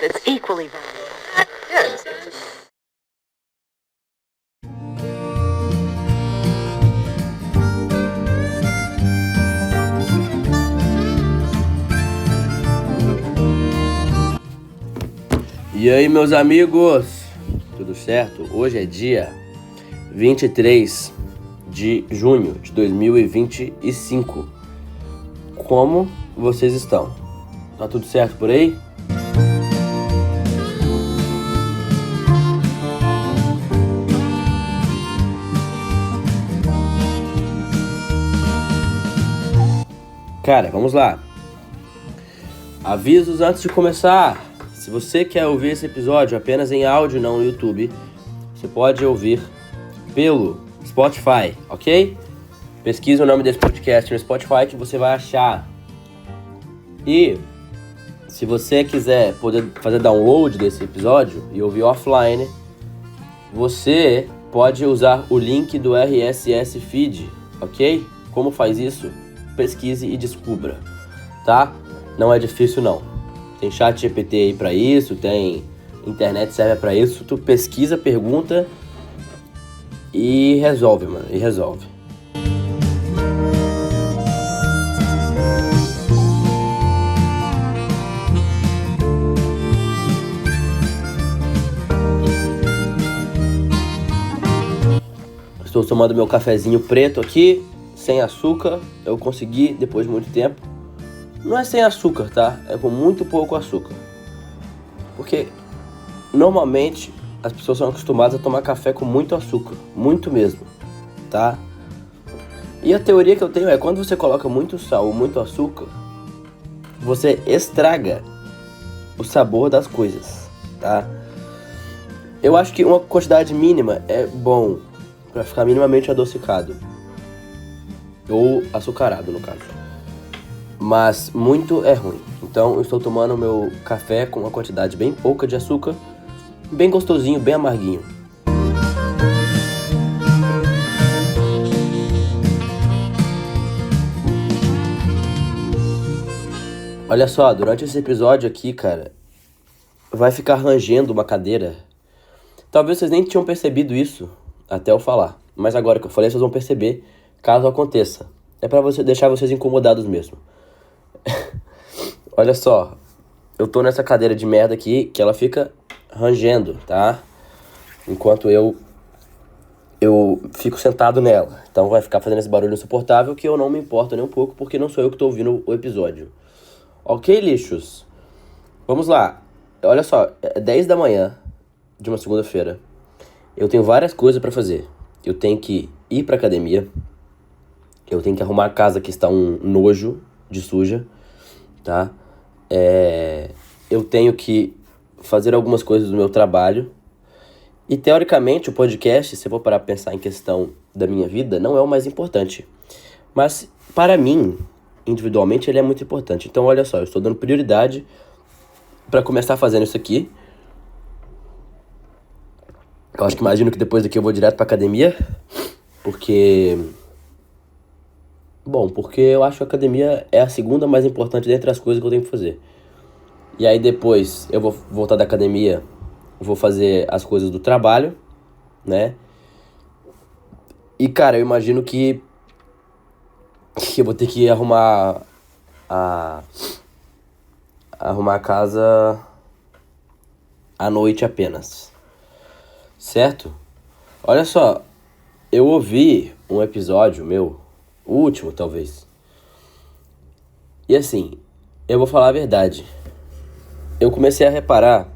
It's equally valuable. Yes. E aí, meus amigos, tudo certo? Hoje é dia 23 de junho de 2025. Como vocês estão? Tá tudo certo por aí? Cara, vamos lá. Avisos antes de começar. Se você quer ouvir esse episódio apenas em áudio, não no YouTube, você pode ouvir pelo Spotify, ok? Pesquisa o nome desse podcast no Spotify que você vai achar. E se você quiser poder fazer download desse episódio e ouvir offline, você pode usar o link do RSS Feed, ok? Como faz isso? Pesquise e descubra, tá? Não é difícil não. Tem chat GPT aí pra isso, tem internet serve pra isso. Tu pesquisa, pergunta e resolve, mano. E resolve. Estou tomando meu cafezinho preto aqui, sem açúcar. Eu consegui depois de muito tempo. Não é sem açúcar, tá? É com muito pouco açúcar. Porque normalmente as pessoas são acostumadas a tomar café com muito açúcar. Muito mesmo, tá? E a teoria que eu tenho é quando você coloca muito sal ou muito açúcar, você estraga o sabor das coisas, tá? Eu acho que uma quantidade mínima é bom pra ficar minimamente adocicado. Ou açucarado, no caso. Mas muito é ruim. Então eu estou tomando meu café com uma quantidade bem pouca de açúcar, bem gostosinho, bem amarguinho. Olha só, durante esse episódio aqui, cara, vai ficar rangendo uma cadeira. Talvez vocês nem tinham percebido isso até eu falar, mas agora que eu falei, vocês vão perceber caso aconteça. É pra deixar vocês incomodados mesmo. Olha só, eu tô nessa cadeira de merda aqui que ela fica rangendo, tá? Enquanto eu fico sentado nela. Então vai ficar fazendo esse barulho insuportável que eu não me importo nem um pouco, porque não sou eu que tô ouvindo o episódio. Ok, lixos? Vamos lá. Olha só, é 10 da manhã de uma segunda-feira. Eu tenho várias coisas pra fazer. Eu tenho que ir pra academia. Eu tenho que arrumar a casa que está um nojo de suja, tá? Eu tenho que fazer algumas coisas do meu trabalho. E, teoricamente, o podcast, se eu for parar pra pensar em questão da minha vida, não é o mais importante. Mas, para mim, individualmente, ele é muito importante. Então, olha só, eu estou dando prioridade para começar fazendo isso aqui. Eu acho que imagino que depois daqui eu vou direto pra academia. Porque eu acho que a academia é a segunda mais importante dentre as coisas que eu tenho que fazer. E aí depois eu vou voltar da academia, vou fazer as coisas do trabalho, né? E, cara, eu imagino que eu vou ter que arrumar a casa à noite apenas. Certo? Olha só, eu ouvi um episódio meu, o último talvez. E assim, eu vou falar a verdade. Eu comecei a reparar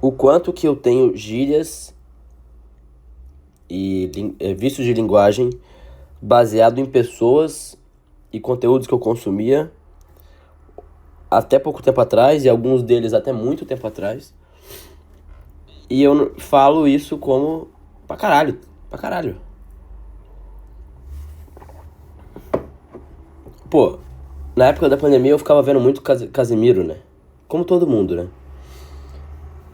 o quanto que eu tenho gírias e vícios de linguagem baseado em pessoas e conteúdos que eu consumia até pouco tempo atrás, e alguns deles até muito tempo atrás. E eu falo isso como pra caralho. Pô, na época da pandemia eu ficava vendo muito Casimiro, né? Como todo mundo, né?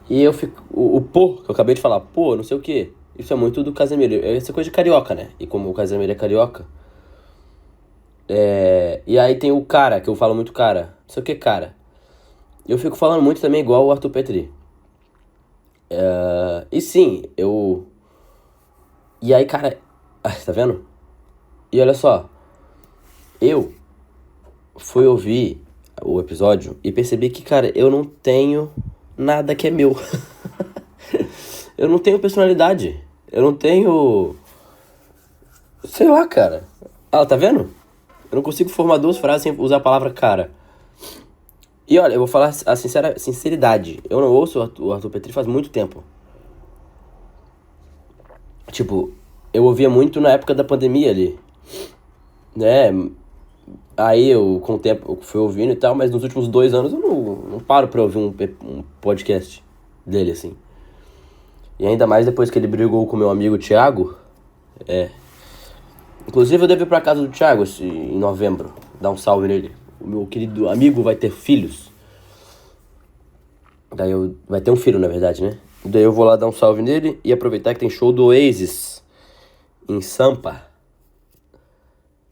E eu fico... O pô, que eu acabei de falar, pô, não sei o quê. Isso é muito do Casimiro. Isso é coisa de carioca, né? E como o Casimiro é carioca... E aí tem o cara, que eu falo muito cara. Não sei o que, cara. Eu fico falando muito também igual o Arthur Petri. E sim, eu... E aí, cara... Tá vendo? E olha só. Eu fui ouvir o episódio e percebi que, cara, eu não tenho nada que é meu. Eu não tenho personalidade. Eu não tenho... Sei lá, cara. Ah, tá vendo? Eu não consigo formar duas frases sem usar a palavra cara. E olha, eu vou falar a sinceridade. Eu não ouço o Arthur Petri faz muito tempo. Tipo, eu ouvia muito na época da pandemia ali, né? Aí eu, com o tempo, eu fui ouvindo e tal, mas nos últimos 2 anos eu não paro pra ouvir um podcast dele, assim. E ainda mais depois que ele brigou com meu amigo Thiago. Inclusive eu devo ir pra casa do Thiago em novembro, dar um salve nele. O meu querido amigo vai ter filhos. Vai ter um filho, na verdade, né? Daí eu vou lá dar um salve nele e aproveitar que tem show do Oasis em Sampa.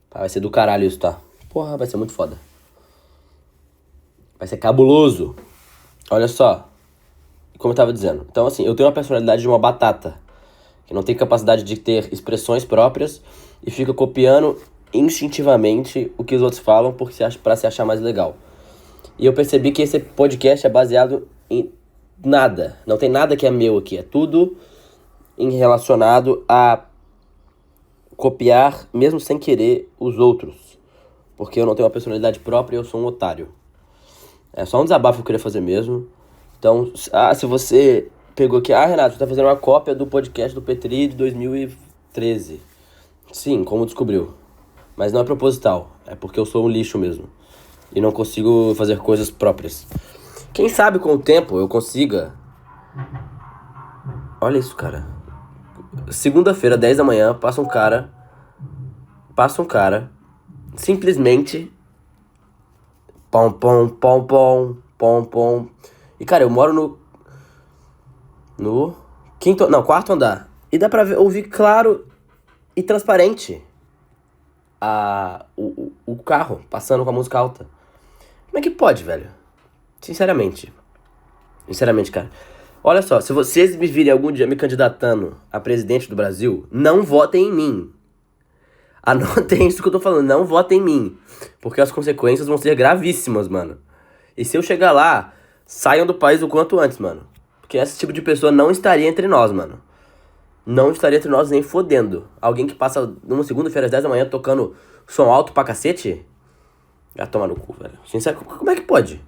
Vai ser do caralho isso, tá? Porra, vai ser muito foda. Vai ser cabuloso. Olha só. Como eu tava dizendo. Então, assim, eu tenho uma personalidade de uma batata. Que não tem capacidade de ter expressões próprias e fica copiando instintivamente o que os outros falam pra se achar mais legal. E eu percebi que esse podcast é baseado em nada. Não tem nada que é meu aqui. É tudo relacionado a copiar, mesmo sem querer, os outros. Porque eu não tenho uma personalidade própria e eu sou um otário. É só um desabafo que eu queria fazer mesmo. Então, se você pegou aqui... Renato, você tá fazendo uma cópia do podcast do Petri de 2013. Sim, como descobriu. Mas não é proposital. É porque eu sou um lixo mesmo. E não consigo fazer coisas próprias. Quem sabe com o tempo eu consiga... Olha isso, cara. Segunda-feira, 10 da manhã, passa um cara... Simplesmente... Pom, pom, pom, pom, pom, pom. E, cara, eu moro no quarto andar. E dá pra ouvir claro e transparente o carro passando com a música alta. Como é que pode, velho? Sinceramente, cara. Olha só, se vocês me virem algum dia me candidatando a presidente do Brasil, não votem em mim. Anotem isso que eu tô falando, não votem em mim. Porque as consequências vão ser gravíssimas, mano. E se eu chegar lá, saiam do país o quanto antes, mano. Porque esse tipo de pessoa não estaria entre nós, mano. Não estaria entre nós nem fodendo. Alguém que passa numa segunda-feira às 10 da manhã tocando som alto pra cacete? Já toma no cu, velho. Sincero, como é que pode?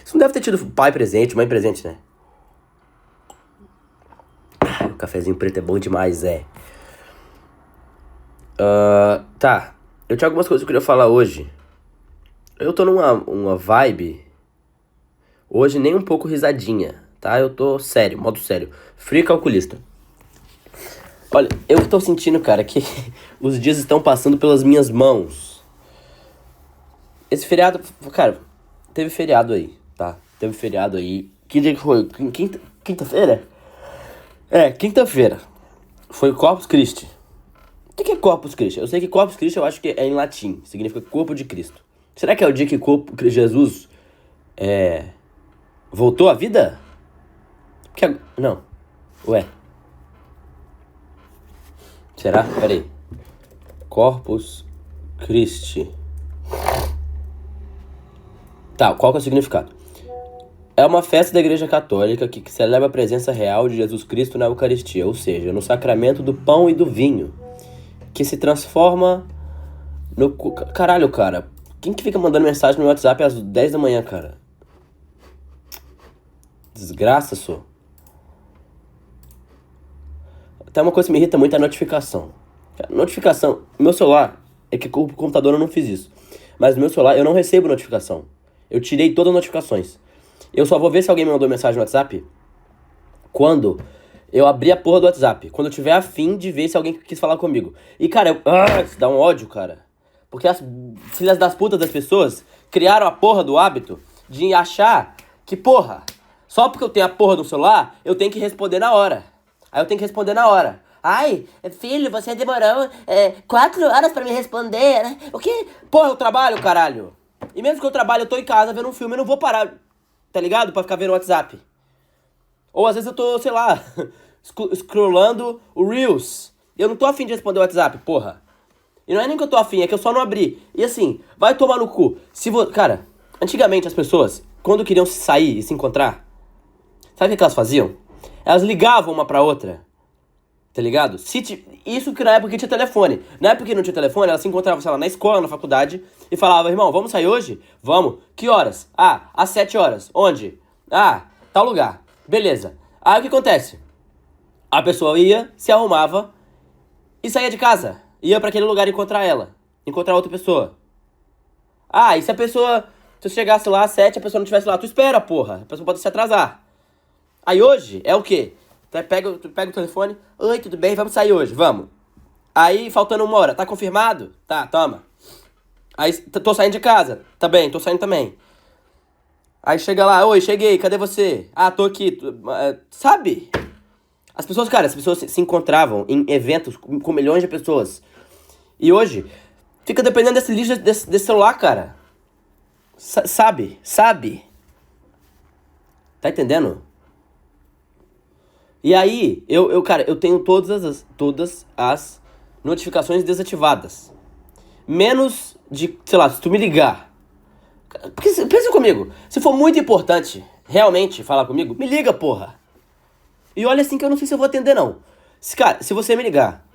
Isso não deve ter tido pai presente, mãe presente, né? O cafezinho preto é bom demais, Tá. Eu tinha algumas coisas que eu queria falar hoje. Eu tô numa vibe... Hoje nem um pouco risadinha, tá? Eu tô sério, modo sério. Frio e calculista. Olha, eu tô sentindo, cara, que os dias estão passando pelas minhas mãos. Esse feriado... Cara, teve feriado aí, tá? Teve feriado aí. Que dia que foi? Quinta-feira? Quinta-feira. Foi Corpus Christi. O que é Corpus Christi? Eu sei que Corpus Christi eu acho que é em latim. Significa corpo de Cristo. Será que é o dia que Jesus voltou à vida? Não. Ué. Será? Peraí. Corpus Christi. Tá, qual que é o significado? É uma festa da Igreja Católica que celebra a presença real de Jesus Cristo na Eucaristia, ou seja, no sacramento do pão e do vinho, que se transforma no... Caralho, cara. Quem que fica mandando mensagem no WhatsApp às 10 da manhã, cara? Desgraça, só. Até uma coisa que me irrita muito é a notificação. Notificação. Meu celular, é que com o computador eu não fiz isso. Mas no meu celular eu não recebo notificação. Eu tirei todas as notificações. Eu só vou ver se alguém me mandou mensagem no WhatsApp quando eu abrir a porra do WhatsApp. Quando eu tiver afim de ver se alguém quis falar comigo. E, cara, isso dá um ódio, cara. Porque as filhas das putas das pessoas criaram a porra do hábito de achar que, porra, só porque eu tenho a porra do celular, eu tenho que responder na hora. Aí eu tenho que responder na hora. Ai, filho, você demorou 4 horas pra me responder, né? O quê? Porra, eu trabalho, caralho. E mesmo que eu trabalhe, eu tô em casa vendo um filme, eu não vou parar tá ligado? Pra ficar vendo o WhatsApp. Ou às vezes eu tô, sei lá, scrollando o Reels. E eu não tô afim de responder o WhatsApp, porra. E não é nem que eu tô afim, é que eu só não abri. E assim, vai tomar no cu. Cara, antigamente as pessoas, quando queriam sair e se encontrar, sabe o que elas faziam? Elas ligavam uma pra outra. Tá ligado? Isso que na época que tinha telefone. Na época que não tinha telefone, elas se encontravam, sei lá, na escola, na faculdade, e falavam, irmão, vamos sair hoje? Vamos. Que horas? Ah, às 7 horas. Onde? Ah, tal lugar. Beleza. Aí o que acontece? A pessoa ia, se arrumava e saía de casa. Ia pra aquele lugar encontrar ela. Encontrar outra pessoa. Ah, e se a pessoa... Se eu chegasse lá às 7, a pessoa não estivesse lá, tu espera, porra. A pessoa pode se atrasar. Aí hoje é o quê? Tu pega o telefone. Oi, tudo bem? Vamos sair hoje, vamos. Aí, faltando 1 hora, tá confirmado? Tá, toma. Aí, tô saindo de casa. Tá bem, tô saindo também. Aí chega lá, oi, cheguei, cadê você? Ah, tô aqui. Sabe? As pessoas se encontravam em eventos com milhões de pessoas. E hoje, fica dependendo desse lixo desse celular, cara. Sabe? Tá entendendo? E aí, cara, eu tenho todas as notificações desativadas. Menos de, sei lá, se tu me ligar. Porque, pensa comigo, se for muito importante realmente falar comigo, me liga, porra. E olha assim que eu não sei se eu vou atender, não. Cara, se você me ligar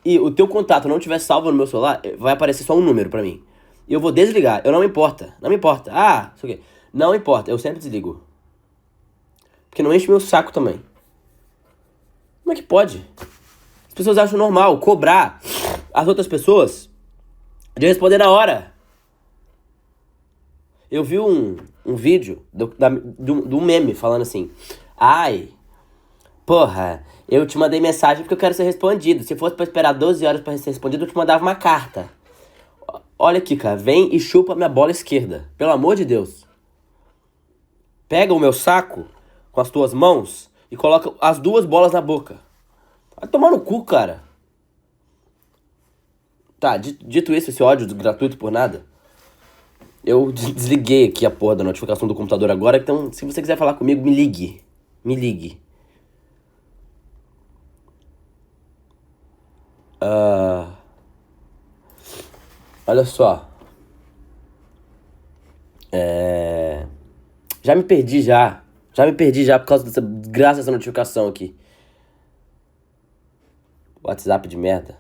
e o teu contato não tiver salvo no meu celular, vai aparecer só um número pra mim. E eu vou desligar, não me importa. Ah, isso aqui. Não importa, eu sempre desligo. Porque não enche meu saco também. Como é que pode? As pessoas acham normal cobrar as outras pessoas de responder na hora. Eu vi um vídeo do meme falando assim: ai, porra, eu te mandei mensagem porque eu quero ser respondido. Se fosse pra esperar 12 horas pra ser respondido, eu te mandava uma carta. Olha aqui, cara, vem e chupa minha bola esquerda. Pelo amor de Deus. Pega o meu saco com as tuas mãos e coloca as 2 bolas na boca. Vai tomar no cu, cara. Tá, dito isso, esse ódio gratuito por nada, eu desliguei aqui a porra da notificação do computador agora, então se você quiser falar comigo, me ligue. Me ligue. Olha só. Já me perdi já. Por causa dessa desgraça dessa notificação aqui. WhatsApp de merda.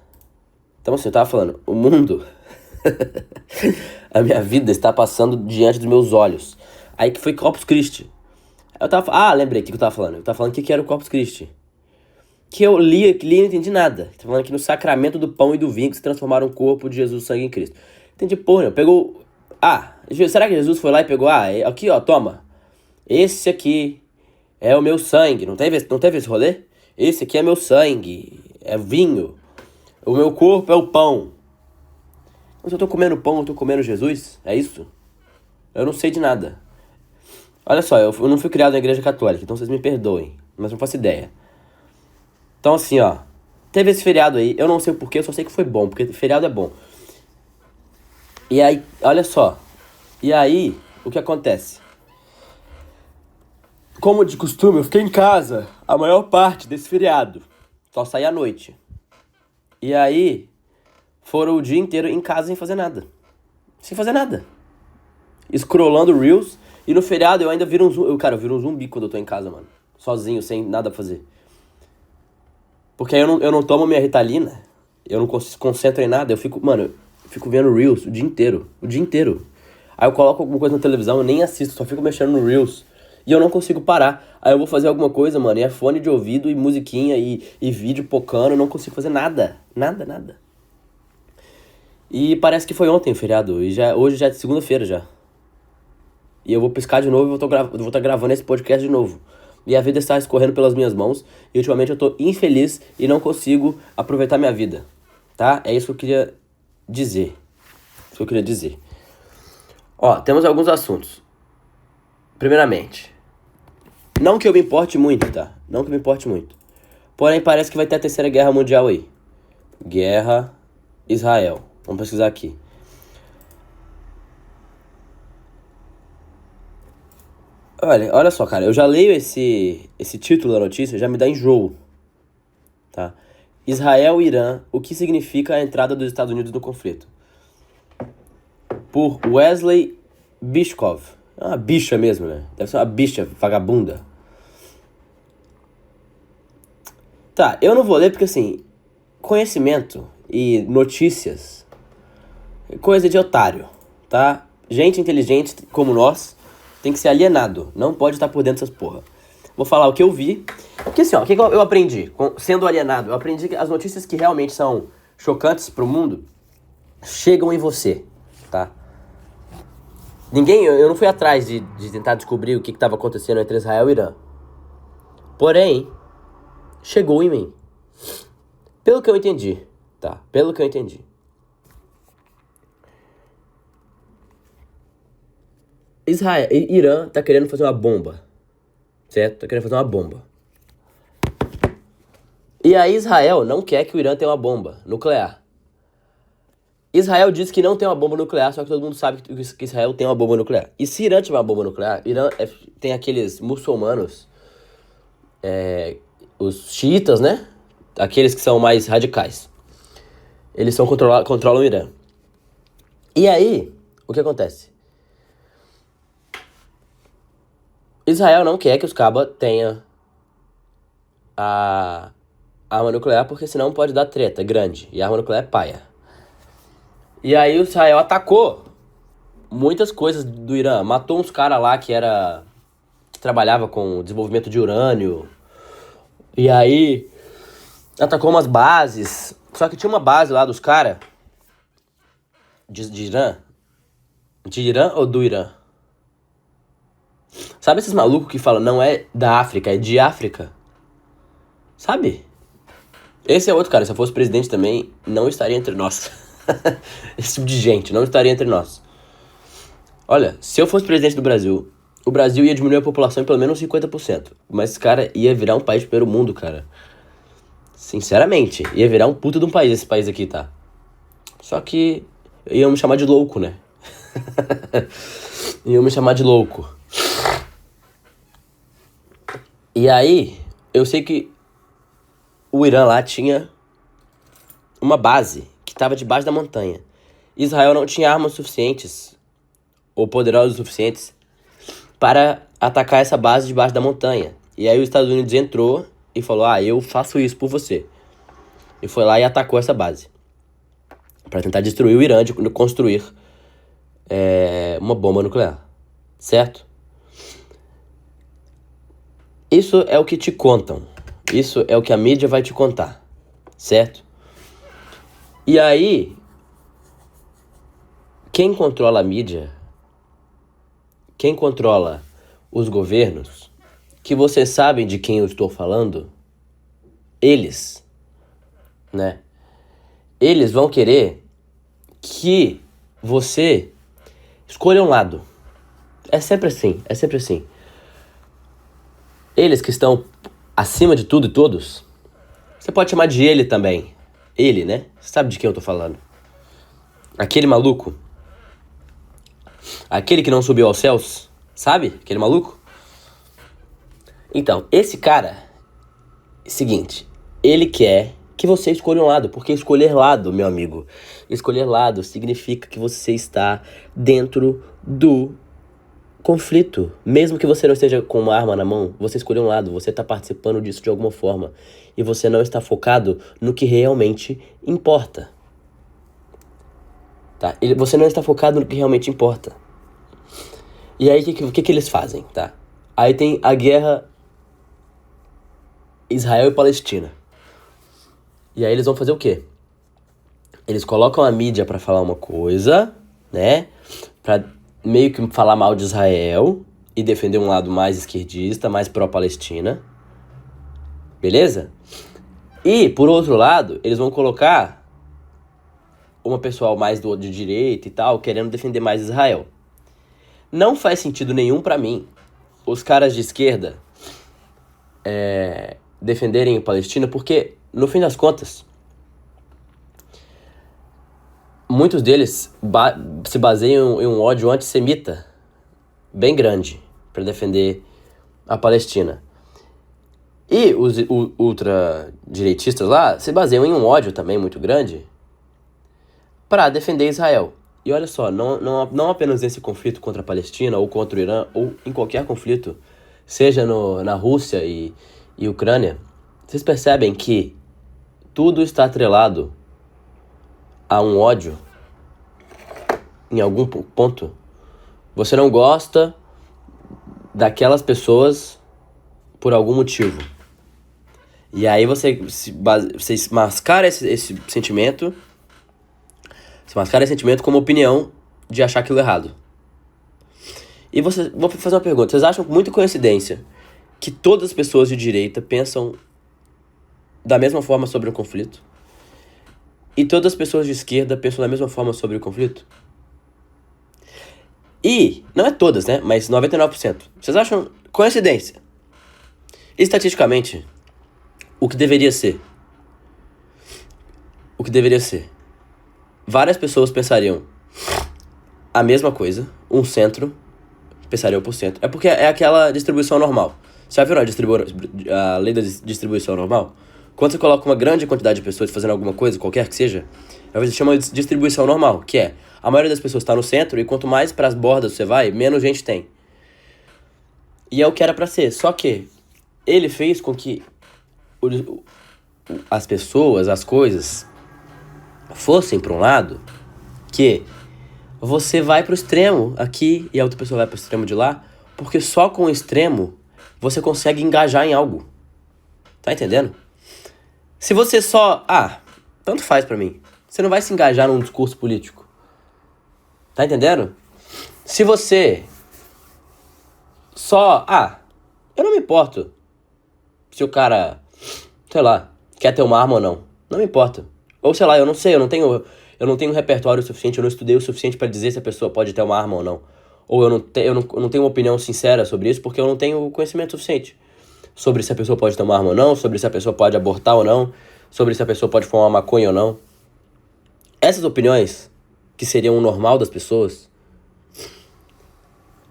Então assim, eu tava falando, o mundo... a minha vida está passando diante dos meus olhos. Aí que foi Corpus Christi. Lembrei o que eu tava falando. Eu tava falando que era o Corpus Christi. Que eu li e não entendi nada. Tá falando aqui no sacramento do pão e do vinho que se transformaram o corpo de Jesus, o sangue em Cristo. Entendi, porra, não. Pegou... será que Jesus foi lá e pegou... aqui, ó, toma. Esse aqui é o meu sangue. Não teve esse rolê? Esse aqui é meu sangue. É vinho. O meu corpo é o pão. Mas eu tô comendo pão, eu tô comendo Jesus? É isso? Eu não sei de nada. Olha só, eu não fui criado na igreja católica, então vocês me perdoem. Mas não faço ideia. Então assim, ó. Teve esse feriado aí, eu não sei o porquê, eu só sei que foi bom, porque feriado é bom. E aí, olha só. E aí, o que acontece? Como de costume, eu fiquei em casa a maior parte desse feriado. Só saí à noite. E aí, foram o dia inteiro em casa sem fazer nada. Sem fazer nada. Scrollando Reels. E no feriado eu ainda viro um zumbi. Eu viro um zumbi quando eu tô em casa, mano. Sozinho, sem nada pra fazer. Porque aí eu não tomo minha Ritalina. Eu não concentro em nada. Eu fico vendo Reels o dia inteiro. O dia inteiro. Aí eu coloco alguma coisa na televisão, eu nem assisto, só fico mexendo no Reels. E eu não consigo parar. Aí eu vou fazer alguma coisa, mano, e é fone de ouvido, e musiquinha, e vídeo pocando, eu não consigo fazer nada. Nada. E parece que foi ontem o feriado, e hoje já é segunda-feira já. E eu vou piscar de novo e vou estar gravando esse podcast de novo. E a vida está escorrendo pelas minhas mãos, e ultimamente eu tô infeliz e não consigo aproveitar minha vida. Tá? É isso que eu queria dizer. Ó, temos alguns assuntos. Primeiramente, não que eu me importe muito, tá? Não que me importe muito. Porém, parece que vai ter a Terceira Guerra Mundial aí. Guerra Israel. Vamos pesquisar aqui. Olha só, cara, eu já leio esse título da notícia, já me dá enjoo, tá? Israel e Irã, o que significa a entrada dos Estados Unidos no conflito? Por Wesley Bishkov. É uma bicha mesmo, né? Deve ser uma bicha vagabunda. Tá, eu não vou ler porque, assim, conhecimento e notícias é coisa de otário, tá? Gente inteligente como nós tem que ser alienado, não pode estar por dentro dessas porra. Vou falar o que eu vi. Porque assim, ó, o que eu aprendi sendo alienado? Eu aprendi que as notícias que realmente são chocantes pro mundo chegam em você, tá? Eu não fui atrás de tentar descobrir o que estava acontecendo entre Israel e Irã. Porém, chegou em mim. Pelo que eu entendi, tá? Pelo que eu entendi. Irã tá querendo fazer uma bomba, certo? Tá querendo fazer uma bomba. E aí Israel não quer que o Irã tenha uma bomba nuclear. Israel diz que não tem uma bomba nuclear, só que todo mundo sabe que Israel tem uma bomba nuclear. E se Irã tiver uma bomba nuclear, Irã tem aqueles muçulmanos, os xiitas, né? Aqueles que são mais radicais. Eles controlam o Irã. E aí, o que acontece? Israel não quer que os cabas tenham a arma nuclear, porque senão pode dar treta grande. E a arma nuclear é paia. E aí o Israel atacou muitas coisas do Irã. Matou uns caras lá que trabalhava com desenvolvimento de urânio. E aí atacou umas bases. Só que tinha uma base lá dos caras de Irã. De Irã ou do Irã? Sabe esses malucos que falam não é da África, é de África? Sabe? Esse é outro cara, se eu fosse presidente também, não estaria entre nós. Esse tipo de gente, não estaria entre nós. Olha, se eu fosse presidente do Brasil, o Brasil ia diminuir a população em pelo menos 50%. Mas esse cara ia virar um país de primeiro mundo, cara. Sinceramente, ia virar um puta de um país esse país aqui, tá? Só que iam me chamar de louco, né? Iam me chamar de louco. E aí, eu sei que o Irã lá tinha uma base que estava debaixo da montanha. Israel não tinha armas suficientes, ou poderosas o suficientes, para atacar essa base debaixo da montanha. E aí os Estados Unidos entrou e falou, eu faço isso por você. E foi lá e atacou essa base. Para tentar destruir o Irã, de construir uma bomba nuclear. Certo? Isso é o que te contam. Isso é o que a mídia vai te contar. Certo? E aí, quem controla a mídia, quem controla os governos, que vocês sabem de quem eu estou falando, eles, né? Eles vão querer que você escolha um lado. É sempre assim, é sempre assim. Eles que estão acima de tudo e todos, você pode chamar de ele também. Ele, né? Você sabe de quem eu tô falando. Aquele maluco. Aquele que não subiu aos céus. Sabe? Aquele maluco. Então, esse cara, seguinte, ele quer que você escolha um lado, porque escolher lado, meu amigo, escolher lado significa que você está dentro do conflito. Mesmo que você não esteja com uma arma na mão, você escolheu um lado, você está participando disso de alguma forma. E você não está focado no que realmente importa. Tá? Você não está focado no que realmente importa. E aí, o que eles fazem, tá? Aí tem a guerra Israel e Palestina. E aí eles vão fazer o quê? Eles colocam a mídia pra falar uma coisa, né? Pra meio que falar mal de Israel e defender um lado mais esquerdista, mais pró-Palestina. Beleza? E, por outro lado, eles vão colocar uma pessoal mais de direita e tal, querendo defender mais Israel. Não faz sentido nenhum pra mim os caras de esquerda defenderem a Palestina, porque, no fim das contas, muitos deles se baseiam em um ódio antissemita bem grande, para defender a Palestina. E os ultradireitistas lá se baseiam em um ódio também muito grande para defender Israel. E olha só, não apenas nesse conflito contra a Palestina ou contra o Irã, ou em qualquer conflito, seja na Rússia e Ucrânia, vocês percebem que tudo está atrelado a um ódio em algum ponto. Você não gosta daquelas pessoas por algum motivo. E aí você mascara esse sentimento. Você mascara esse sentimento como opinião de achar aquilo errado. E vou fazer uma pergunta. Vocês acham com muita coincidência que todas as pessoas de direita pensam da mesma forma sobre o conflito? E todas as pessoas de esquerda pensam da mesma forma sobre o conflito? E, não é todas, né? Mas 99%. Vocês acham coincidência? Estatisticamente, o que deveria ser? Várias pessoas pensariam a mesma coisa. Um centro pensaria por cento. É porque é aquela distribuição normal. Você já viu a lei da distribuição normal? Quando você coloca uma grande quantidade de pessoas fazendo alguma coisa, qualquer que seja, às vezes chama de distribuição normal, que é a maioria das pessoas está no centro e quanto mais para as bordas você vai, menos gente tem. E é o que era para ser. Só que ele fez com que as pessoas, as coisas, fossem para um lado que você vai pro extremo aqui e a outra pessoa vai pro extremo de lá, porque só com o extremo você consegue engajar em algo. Tá entendendo? Se você só... tanto faz pra mim. Você não vai se engajar num discurso político. Tá entendendo? Se você só... eu não me importo se o cara, sei lá, quer ter uma arma ou não. Não me importa. Ou sei lá, eu não sei, eu não tenho um repertório suficiente, eu não estudei o suficiente pra dizer se a pessoa pode ter uma arma ou não. Ou eu não tenho uma opinião sincera sobre isso porque eu não tenho conhecimento suficiente sobre se a pessoa pode ter uma arma ou não, sobre se a pessoa pode abortar ou não, sobre se a pessoa pode fumar maconha ou não. Essas opiniões, que seriam o normal das pessoas,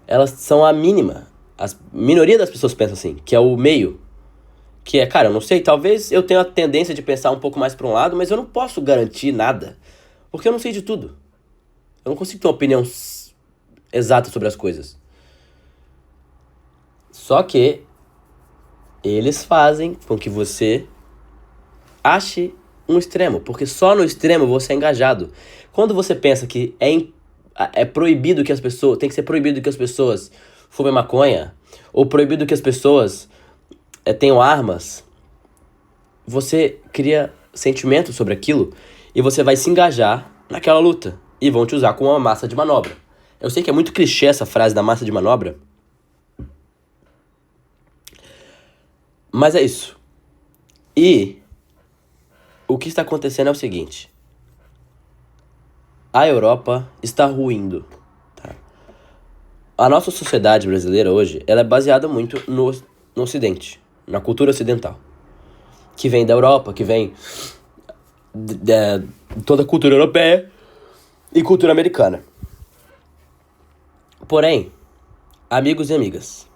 elas são a mínima. A minoria das pessoas pensa assim, que é o meio. Que é, cara, eu não sei, talvez eu tenha a tendência de pensar um pouco mais pra um lado, mas eu não posso garantir nada, porque eu não sei de tudo. Eu não consigo ter uma opinião exata sobre as coisas. Só que eles fazem com que você ache um extremo, porque só no extremo você é engajado. Quando você pensa que é proibido que as pessoas... Tem que ser proibido que as pessoas fumem maconha, ou proibido que as pessoas tenham armas, você cria sentimento sobre aquilo e você vai se engajar naquela luta. E vão te usar como uma massa de manobra. Eu sei que é muito clichê essa frase da massa de manobra, mas é isso. E o que está acontecendo é o seguinte. A Europa está ruindo. Tá? A nossa sociedade brasileira hoje, ela é baseada muito no Ocidente, na cultura ocidental. Que vem da Europa, que vem de toda a cultura europeia e cultura americana. Porém, amigos e amigas,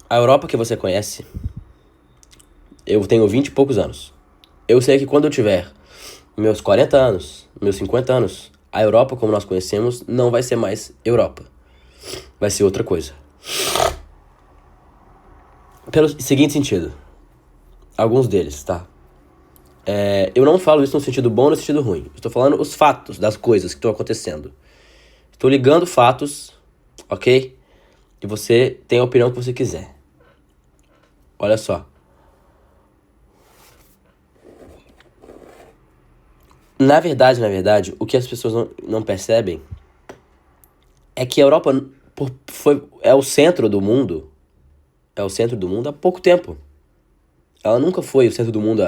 a Europa que você conhece, eu tenho 20 e poucos anos. Eu sei que quando eu tiver meus 40 anos, meus 50 anos, a Europa como nós conhecemos não vai ser mais Europa. Vai ser outra coisa. Pelo seguinte sentido. Alguns deles, tá? Eu não falo isso no sentido bom ou no sentido ruim. Estou falando os fatos das coisas que estão acontecendo. Estou ligando fatos, ok? E você tem a opinião que você quiser. Olha só. Na verdade, o que as pessoas não percebem é que a Europa é o centro do mundo. É o centro do mundo há pouco tempo. Ela nunca foi o centro do mundo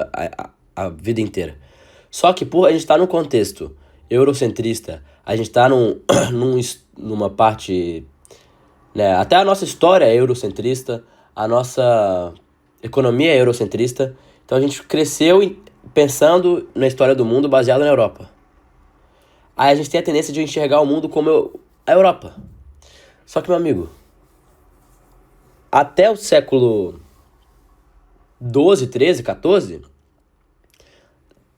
a vida inteira. Só que por a gente estar num contexto eurocentrista, a gente está numa parte... Né, até a nossa história é eurocentrista, a nossa economia é eurocentrista. Então a gente cresceu pensando na história do mundo baseado na Europa. Aí a gente tem a tendência de enxergar o mundo como a Europa. Só que, meu amigo, até o século 12, 13, 14,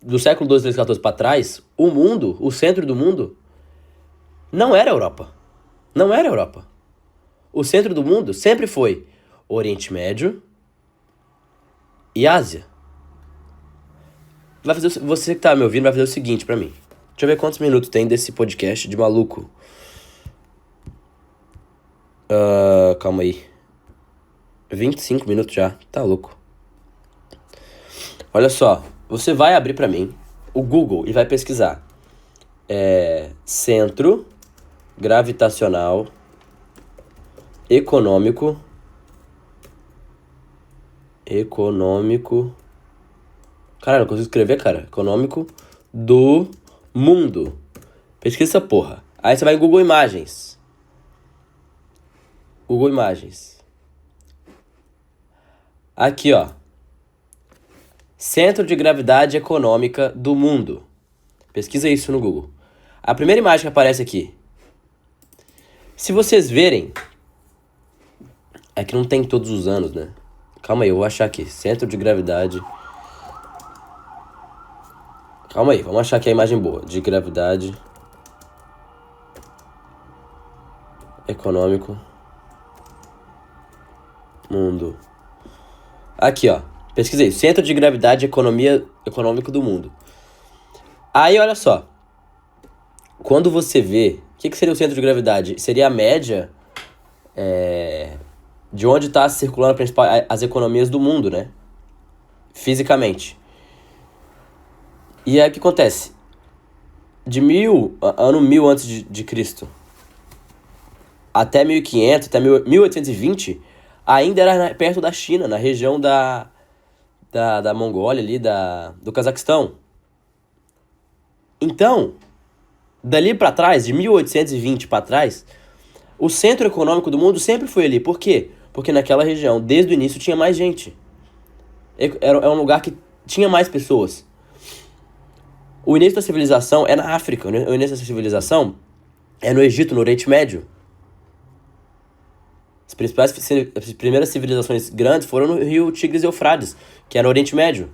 do século 12, 13, 14 para trás, o mundo, o centro do mundo, não era a Europa. Não era a Europa. O centro do mundo sempre foi Oriente Médio e Ásia. Você que tá me ouvindo vai fazer o seguinte pra mim. Deixa eu ver quantos minutos tem desse podcast de maluco. Calma aí. 25 minutos já. Tá louco. Olha só. Você vai abrir pra mim o Google e vai pesquisar. Centro gravitacional econômico. Cara, não consigo escrever, cara. Econômico do mundo. Pesquisa essa porra. Aí você vai em Google Imagens. Google Imagens. Aqui, ó. Centro de gravidade econômica do mundo. Pesquisa isso no Google. A primeira imagem que aparece aqui. Se vocês verem... É que não tem todos os anos, né? Calma aí, eu vou achar aqui. Centro de gravidade... Calma aí, vamos achar aqui a imagem boa. De gravidade... econômico... mundo. Aqui, ó. Pesquisei. Centro de gravidade econômico do mundo. Aí, olha só. Quando você vê... O que seria o centro de gravidade? Seria a média... de onde está circulando as economias do mundo, né? Fisicamente. E aí o que acontece? Ano 1000 antes de Cristo, até 1500, até 1820, ainda era perto da China, na região da Mongólia ali, do Cazaquistão. Então, dali para trás, de 1820 para trás, o centro econômico do mundo sempre foi ali. Por quê? Porque naquela região, desde o início, tinha mais gente. Era um lugar que tinha mais pessoas. O início da civilização é na África. O início da civilização é no Egito, no Oriente Médio. As primeiras civilizações grandes foram no rio Tigres e Eufrates, que é no Oriente Médio.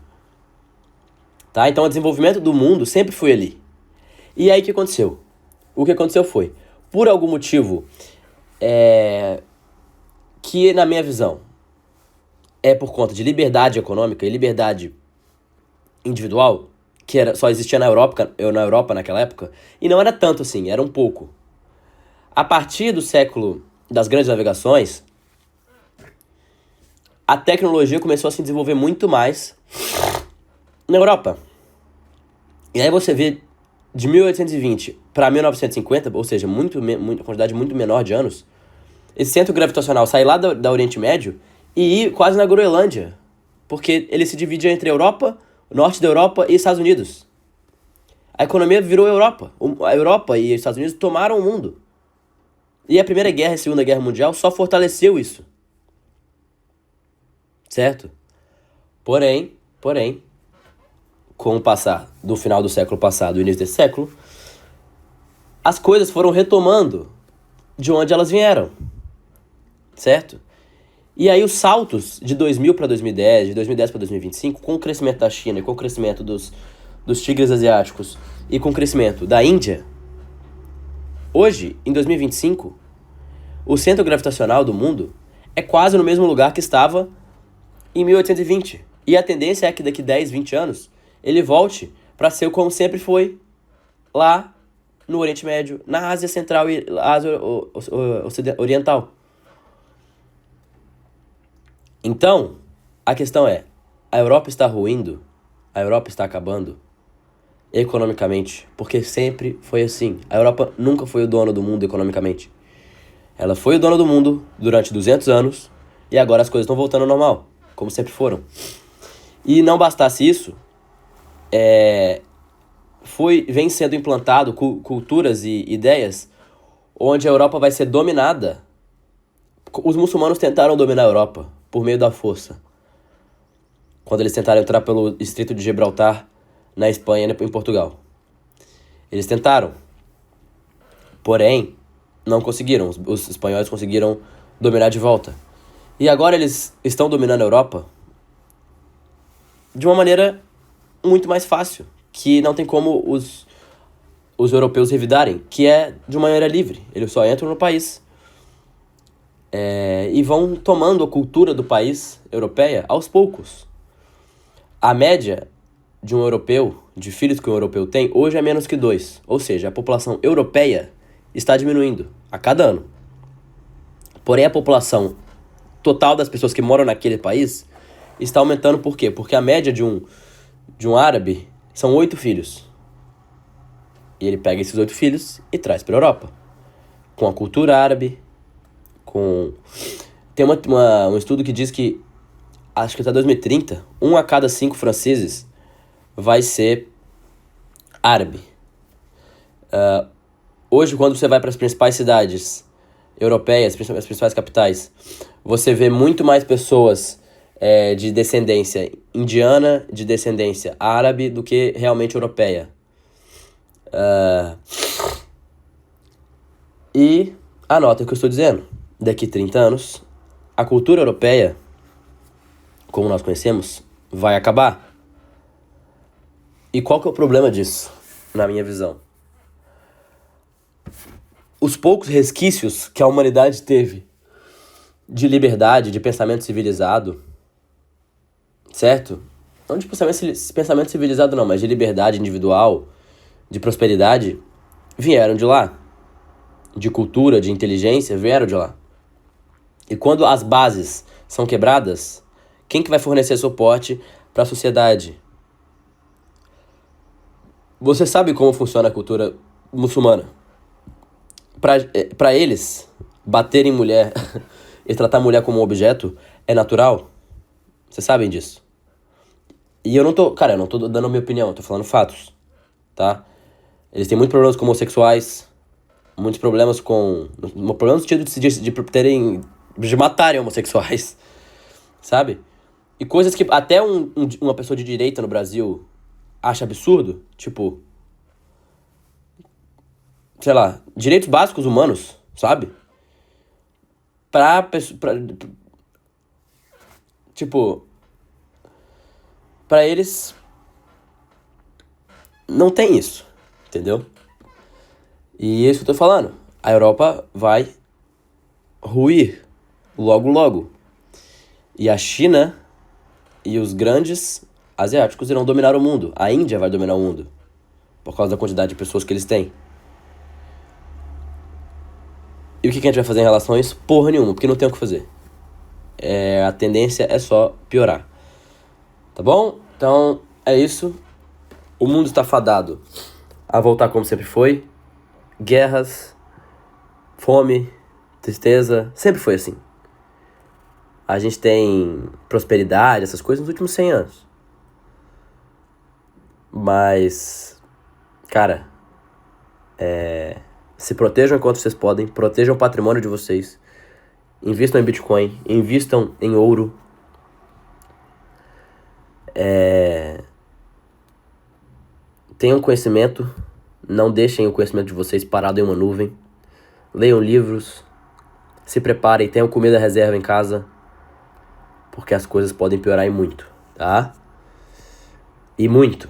Tá? Então o desenvolvimento do mundo sempre foi ali. E aí o que aconteceu? O que aconteceu foi, por algum motivo, que na minha visão é por conta de liberdade econômica e liberdade individual, que só existia na Europa naquela época, e não era tanto assim, era um pouco. A partir do século das grandes navegações, a tecnologia começou a se desenvolver muito mais na Europa. E aí você vê de 1820 para 1950, ou seja, uma quantidade muito menor de anos, esse centro gravitacional sair lá da Oriente Médio e ir quase na Groenlândia, porque ele se divide entre Europa, norte da Europa e Estados Unidos. A economia virou Europa. A Europa e os Estados Unidos tomaram o mundo. E a Primeira Guerra e a Segunda Guerra Mundial só fortaleceu isso. Certo? Porém, com o passar do final do século passado e início desse século, as coisas foram retomando de onde elas vieram. Certo? E aí os saltos de 2000 para 2010, de 2010 para 2025, com o crescimento da China e com o crescimento dos tigres asiáticos e com o crescimento da Índia, hoje, em 2025, o centro gravitacional do mundo é quase no mesmo lugar que estava em 1820. E a tendência é que daqui 10, 20 anos, ele volte para ser como sempre foi lá no Oriente Médio, na Ásia Central e Ásia Oriental. Então, a questão é, a Europa está ruindo, a Europa está acabando economicamente, porque sempre foi assim. A Europa nunca foi o dono do mundo economicamente. Ela foi o dono do mundo durante 200 anos e agora as coisas estão voltando ao normal, como sempre foram. E não bastasse isso, vem sendo implantado culturas e ideias onde a Europa vai ser dominada. Os muçulmanos tentaram dominar a Europa por meio da força, quando eles tentaram entrar pelo Estreito de Gibraltar na Espanha e em Portugal. Eles tentaram, porém não conseguiram. Os espanhóis conseguiram dominar de volta. E agora eles estão dominando a Europa de uma maneira muito mais fácil, que não tem como os europeus revidarem, que é de uma maneira livre. Eles só entram no país. E vão tomando a cultura do país europeia aos poucos. A média de um europeu, de filhos que um europeu tem, hoje é menos que 2. Ou seja, a população europeia está diminuindo a cada ano. Porém, a população total das pessoas que moram naquele país está aumentando. Por quê? Porque a média de um árabe são 8 filhos. E ele pega esses 8 filhos e traz para a Europa. Com a cultura árabe, Tem um estudo que diz que, acho que até 2030, 1 a cada 5 franceses vai ser árabe. Hoje, quando você vai para as principais cidades europeias, as principais capitais, você vê muito mais pessoas de descendência indiana, de descendência árabe, do que realmente europeia. E anota o que eu estou dizendo. Daqui 30 anos, a cultura europeia, como nós conhecemos, vai acabar. E qual que é o problema disso, na minha visão? Os poucos resquícios que a humanidade teve de liberdade, de pensamento civilizado, certo? Não de pensamento civilizado não, mas de liberdade individual, de prosperidade, vieram de lá. De cultura, de inteligência, vieram de lá. E quando as bases são quebradas, quem que vai fornecer suporte para a sociedade? Você sabe como funciona a cultura muçulmana? Para eles, bater em mulher e tratar a mulher como um objeto é natural. Vocês sabem disso. E eu não tô dando a minha opinião, eu tô falando fatos, tá? Eles têm muitos problemas com homossexuais, muitos problemas no sentido de matarem homossexuais, sabe? E coisas que até uma pessoa de direita no Brasil acha absurdo, tipo, sei lá, direitos básicos humanos, sabe? Pra eles não tem isso, entendeu? E é isso que eu tô falando. A Europa vai ruir logo, logo. E a China e os grandes asiáticos irão dominar o mundo. A Índia vai dominar o mundo. Por causa da quantidade de pessoas que eles têm. E o que a gente vai fazer em relação a isso? Porra nenhuma, porque não tem o que fazer. A tendência é só piorar. Tá bom? Então, é isso. O mundo está fadado a voltar como sempre foi. Guerras, fome, tristeza, sempre foi assim. A gente tem prosperidade, essas coisas nos últimos 100 anos. Mas, cara, se protejam enquanto vocês podem, protejam o patrimônio de vocês, invistam em Bitcoin, invistam em ouro, tenham conhecimento, não deixem o conhecimento de vocês parado em uma nuvem, leiam livros, se preparem, tenham comida reserva em casa, porque as coisas podem piorar e muito, tá? E muito.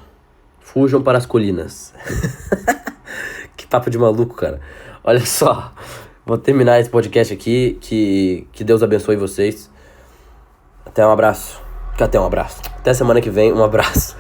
Fujam para as colinas. Que papo de maluco, cara. Olha só, vou terminar esse podcast aqui, que Deus abençoe vocês. Até um abraço. Até semana que vem, um abraço.